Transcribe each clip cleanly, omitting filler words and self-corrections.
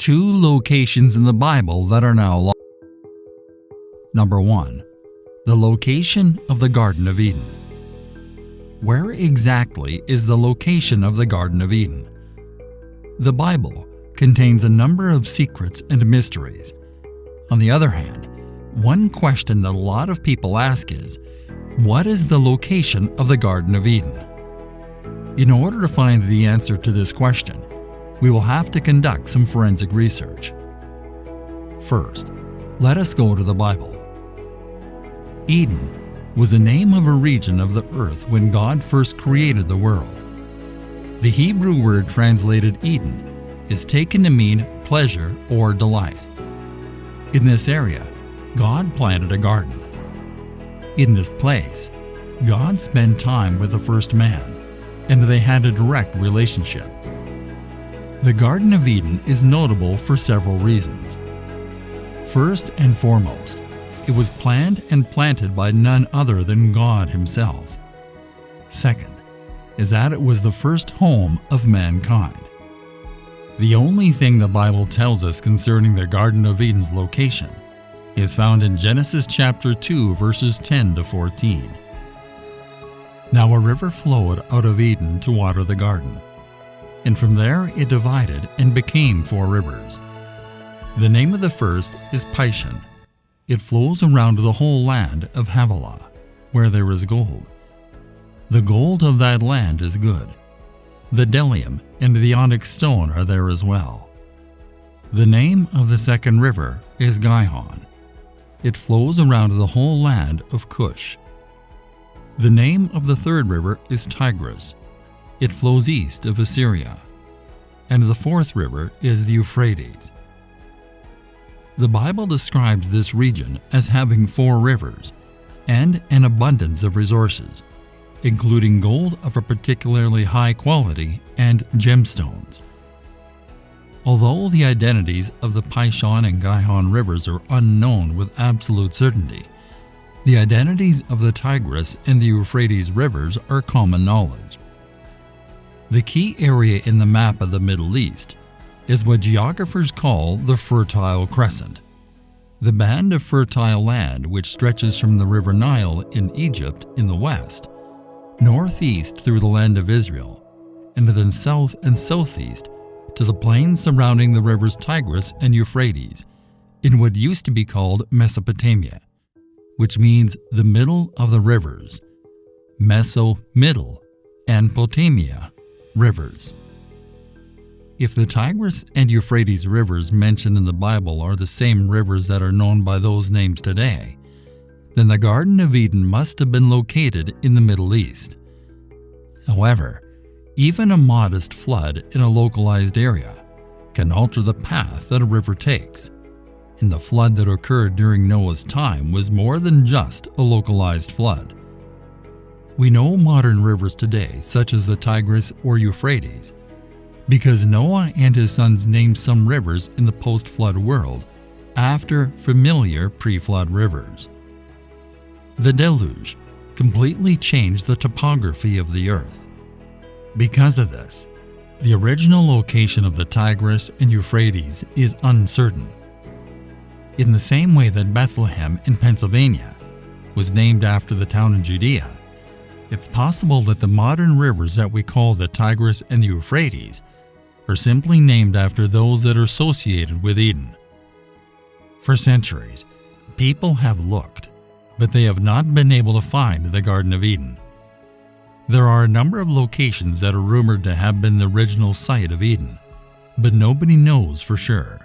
2 locations in the Bible that are now lost. Number 1. The location of the Garden of Eden. Where exactly is the location of the Garden of Eden? The Bible contains a number of secrets and mysteries. On the other hand, one question that a lot of people ask is, what is the location of the Garden of Eden? In order to find the answer to this question, we will have to conduct some forensic research. First, let us go to the Bible. Eden was the name of a region of the earth when God first created the world. The Hebrew word translated Eden is taken to mean pleasure or delight. In this area, God planted a garden. In this place, God spent time with the first man, and they had a direct relationship. The Garden of Eden is notable for several reasons. First and foremost, it was planned and planted by none other than God Himself. Second, is that it was the first home of mankind. The only thing the Bible tells us concerning the Garden of Eden's location is found in Genesis chapter 2, verses 10 to 14. Now a river flowed out of Eden to water the garden, and from there it divided and became 4 rivers. The name of the first is Pishon. It flows around the whole land of Havilah, where there is gold. The gold of that land is good. The bdellium and the onyx stone are there as well. The name of the second river is Gihon. It flows around the whole land of Cush. The name of the third river is Tigris. It flows east of Assyria. And the fourth river is the Euphrates. The Bible describes this region as having 4 rivers and an abundance of resources, including gold of a particularly high quality and gemstones. Although the identities of the Pishon and Gihon rivers are unknown with absolute certainty, the identities of the Tigris and the Euphrates rivers are common knowledge. The key area in the map of the Middle East is what geographers call the Fertile Crescent, the band of fertile land which stretches from the River Nile in Egypt in the west, northeast through the land of Israel, and then south and southeast to the plains surrounding the rivers Tigris and Euphrates in what used to be called Mesopotamia, which means the middle of the rivers, Meso, middle, and Potamia, rivers. If the Tigris and Euphrates rivers mentioned in the Bible are the same rivers that are known by those names today, then the Garden of Eden must have been located in the Middle East. However, even a modest flood in a localized area can alter the path that a river takes, and the flood that occurred during Noah's time was more than just a localized flood. We know modern rivers today, such as the Tigris or Euphrates, because Noah and his sons named some rivers in the post-flood world after familiar pre-flood rivers. The deluge completely changed the topography of the earth. Because of this, the original location of the Tigris and Euphrates is uncertain. In the same way that Bethlehem in Pennsylvania was named after the town in Judea, it's possible that the modern rivers that we call the Tigris and the Euphrates are simply named after those that are associated with Eden. For centuries, people have looked, but they have not been able to find the Garden of Eden. There are a number of locations that are rumored to have been the original site of Eden, but nobody knows for sure.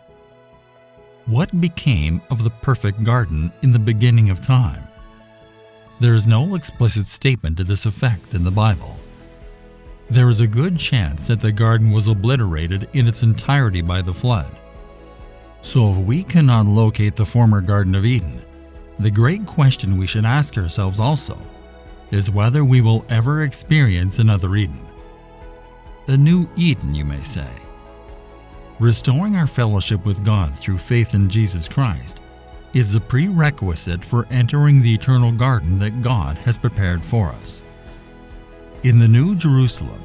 What became of the perfect garden in the beginning of time? There is no explicit statement to this effect in the Bible. There is a good chance that the garden was obliterated in its entirety by the flood. So if we cannot locate the former Garden of Eden, the great question we should ask ourselves also is whether we will ever experience another Eden. A new Eden, you may say. Restoring our fellowship with God through faith in Jesus Christ is the prerequisite for entering the eternal garden that God has prepared for us. In the New Jerusalem,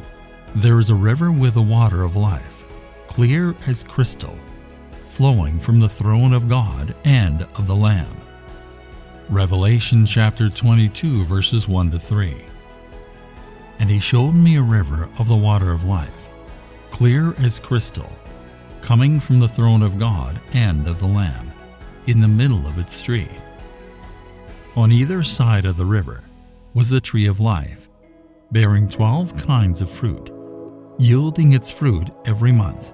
there is a river with the water of life, clear as crystal, flowing from the throne of God and of the Lamb. Revelation chapter 22 verses 1 to 3. And he showed me a river of the water of life, clear as crystal, coming from the throne of God and of the Lamb, in the middle of its street. On either side of the river was the tree of life, bearing 12 kinds of fruit, yielding its fruit every month.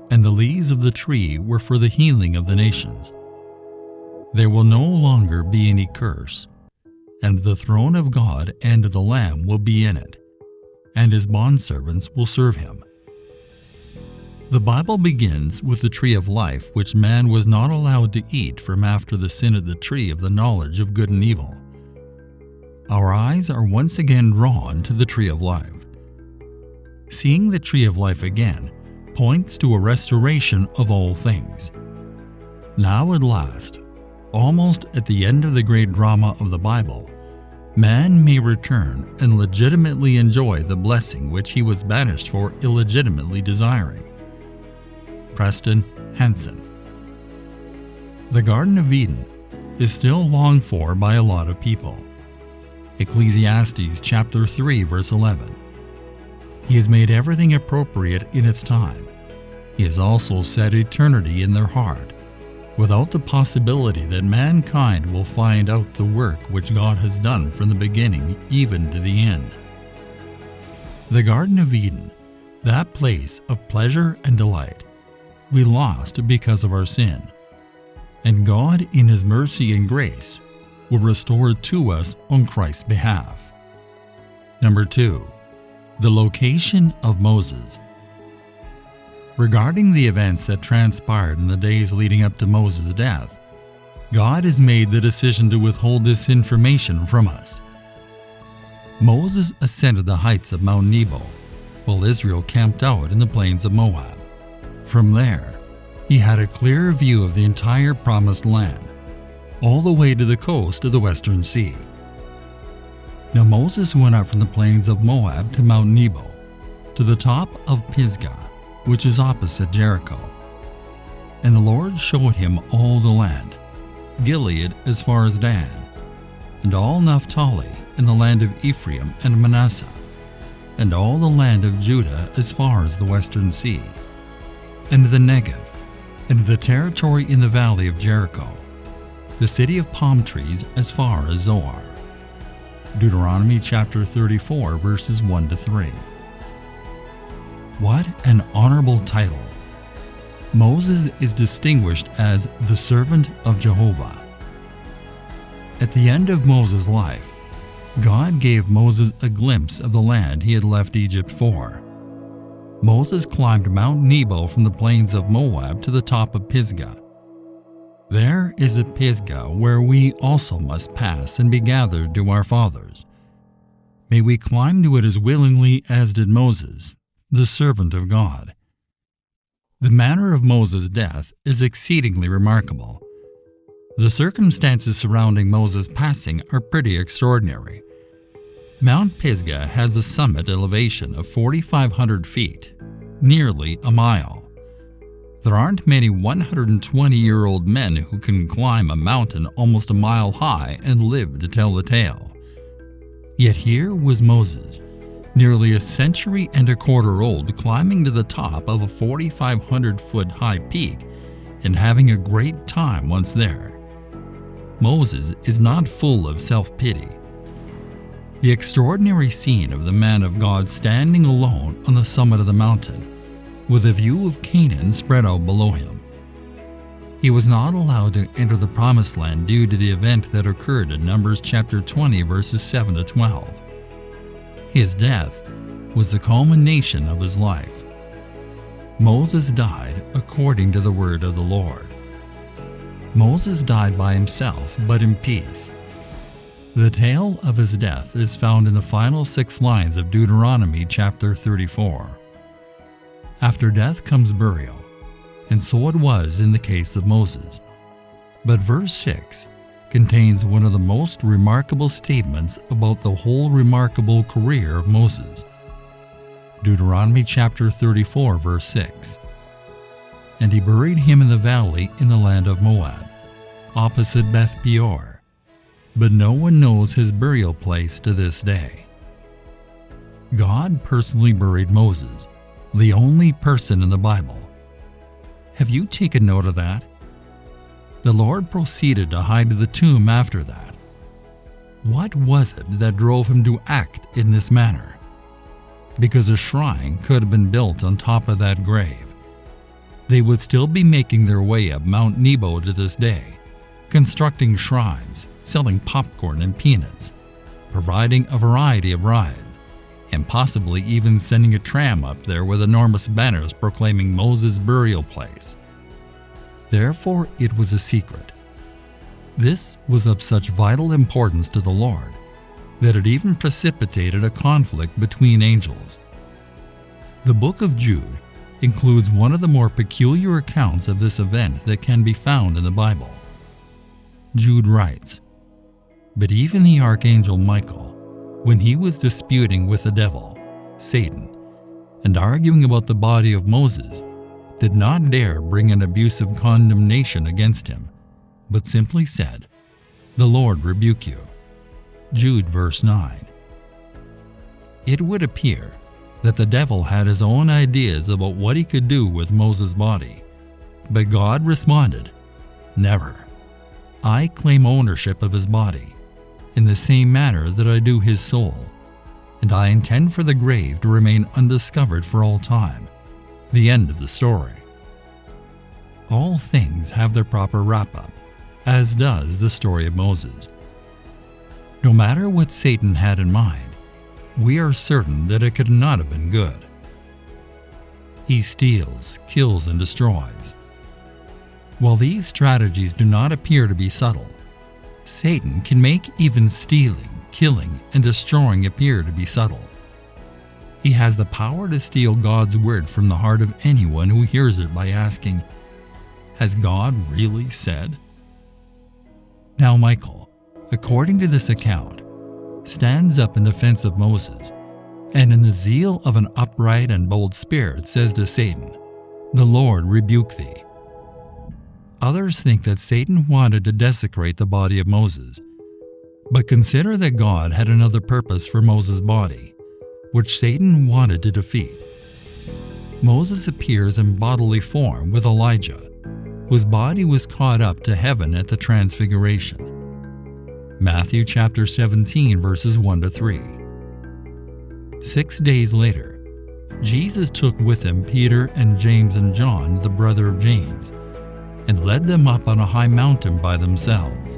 And the leaves of the tree were for the healing of the nations. There will no longer be any curse, and the throne of God and of the Lamb will be in it, and his bondservants will serve him. The Bible begins with the tree of life, which man was not allowed to eat from after the sin of the tree of the knowledge of good and evil. Our eyes are once again drawn to the tree of life. Seeing the tree of life again points to a restoration of all things. Now at last, almost at the end of the great drama of the Bible, man may return and legitimately enjoy the blessing which he was banished for illegitimately desiring. Preston Hansen. The Garden of Eden is still longed for by a lot of people. Ecclesiastes chapter 3 verse 11. He has made everything appropriate in its time. He has also set eternity in their heart, without the possibility that mankind will find out the work which God has done from the beginning even to the end. The Garden of Eden, that place of pleasure and delight, we lost because of our sin, and God in his mercy and grace will restore it to us on Christ's behalf. Number 2. The location of Moses. Regarding the events that transpired in the days leading up to Moses' death, God has made the decision to withhold this information from us. Moses ascended the heights of Mount Nebo, while Israel camped out in the plains of Moab. From there, he had a clear view of the entire Promised Land, all the way to the coast of the Western Sea. Now Moses went up from the plains of Moab to Mount Nebo, to the top of Pisgah, which is opposite Jericho. And the Lord showed him all the land, Gilead as far as Dan, and all Naphtali, and the land of Ephraim and Manasseh, and all the land of Judah as far as the Western Sea, and the Negev, and the territory in the valley of Jericho, the city of palm trees as far as Zoar. Deuteronomy chapter 34 verses 1 to 3. What an honorable title! Moses is distinguished as the servant of Jehovah. At the end of Moses' life, God gave Moses a glimpse of the land he had left Egypt for. Moses climbed Mount Nebo from the plains of Moab to the top of Pisgah. There is a Pisgah where we also must pass and be gathered to our fathers. May we climb to it as willingly as did Moses, the servant of God. The manner of Moses' death is exceedingly remarkable. The circumstances surrounding Moses' passing are pretty extraordinary. Mount Pisgah has a summit elevation of 4,500 feet, nearly a mile. There aren't many 120-year-old men who can climb a mountain almost a mile high and live to tell the tale. Yet here was Moses, nearly a century and a quarter old, climbing to the top of a 4,500-foot high peak and having a great time once there. Moses is not full of self-pity. The extraordinary scene of the man of God standing alone on the summit of the mountain, with a view of Canaan spread out below him. He was not allowed to enter the Promised Land due to the event that occurred in Numbers chapter 20 verses 7 to 12. His death was the culmination of his life. Moses died according to the word of the Lord. Moses died by himself, but in peace. The tale of his death is found in the final 6 lines of Deuteronomy chapter 34. After death comes burial, and so it was in the case of Moses. But verse 6 contains one of the most remarkable statements about the whole remarkable career of Moses. Deuteronomy chapter 34 verse 6. and he buried him in the valley in the land of Moab, opposite Beth Peor. But no one knows his burial place to this day. God personally buried Moses, the only person in the Bible. Have you taken note of that? The Lord proceeded to hide the tomb after that. What was it that drove him to act in this manner? Because a shrine could have been built on top of that grave. They would still be making their way up Mount Nebo to this day, constructing shrines, selling popcorn and peanuts, providing a variety of rides, and possibly even sending a tram up there with enormous banners proclaiming Moses' burial place. Therefore, it was a secret. This was of such vital importance to the Lord that it even precipitated a conflict between angels. The book of Jude includes one of the more peculiar accounts of this event that can be found in the Bible. Jude writes, "But even the archangel Michael, when he was disputing with the devil, Satan, and arguing about the body of Moses, did not dare bring an abusive condemnation against him, but simply said, 'The Lord rebuke you.'" Jude verse 9. It would appear that the devil had his own ideas about what he could do with Moses' body, but God responded, "Never. I claim ownership of his body, in the same manner that I do his soul, and I intend for the grave to remain undiscovered for all time." The end of the story. All things have their proper wrap-up, as does the story of Moses. No matter what Satan had in mind, we are certain that it could not have been good. He steals, kills, and destroys. While these strategies do not appear to be subtle, Satan can make even stealing, killing, and destroying appear to be subtle. He has the power to steal God's word from the heart of anyone who hears it by asking, "Has God really said?" Now Michael, according to this account, stands up in defense of Moses, and in the zeal of an upright and bold spirit says to Satan, "The Lord rebuke thee." Others think that Satan wanted to desecrate the body of Moses, but consider that God had another purpose for Moses' body, which Satan wanted to defeat. Moses appears in bodily form with Elijah, whose body was caught up to heaven at the Transfiguration. Matthew chapter 17 verses 1 to 3. 6 days later, Jesus took with him Peter and James and John, the brother of James, and led them up on a high mountain by themselves.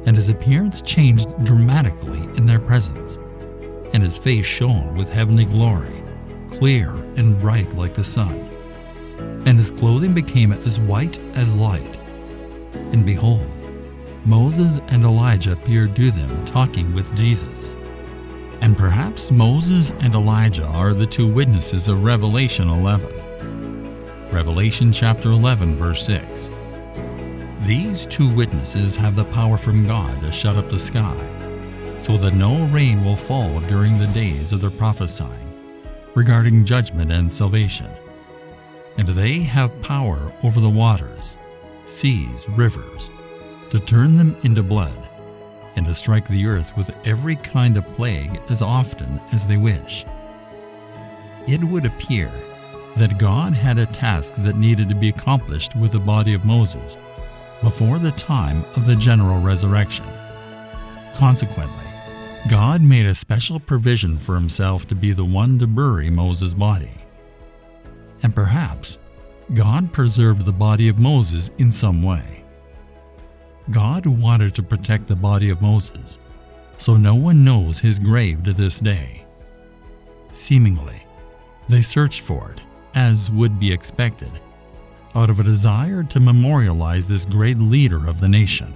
And his appearance changed dramatically in their presence, and his face shone with heavenly glory, clear and bright like the sun. And his clothing became as white as light. And behold, Moses and Elijah appeared to them talking with Jesus. And perhaps Moses and Elijah are the two witnesses of Revelation 11. Revelation chapter 11 verse 6. These two witnesses have the power from God to shut up the sky, so that no rain will fall during the days of their prophesying regarding judgment and salvation. And they have power over the waters, seas, rivers, to turn them into blood, and to strike the earth with every kind of plague as often as they wish. It would appear that God had a task that needed to be accomplished with the body of Moses before the time of the general resurrection. Consequently, God made a special provision for himself to be the one to bury Moses' body. And perhaps God preserved the body of Moses in some way. God wanted to protect the body of Moses, so no one knows his grave to this day. Seemingly, they searched for it, as would be expected, out of a desire to memorialize this great leader of the nation.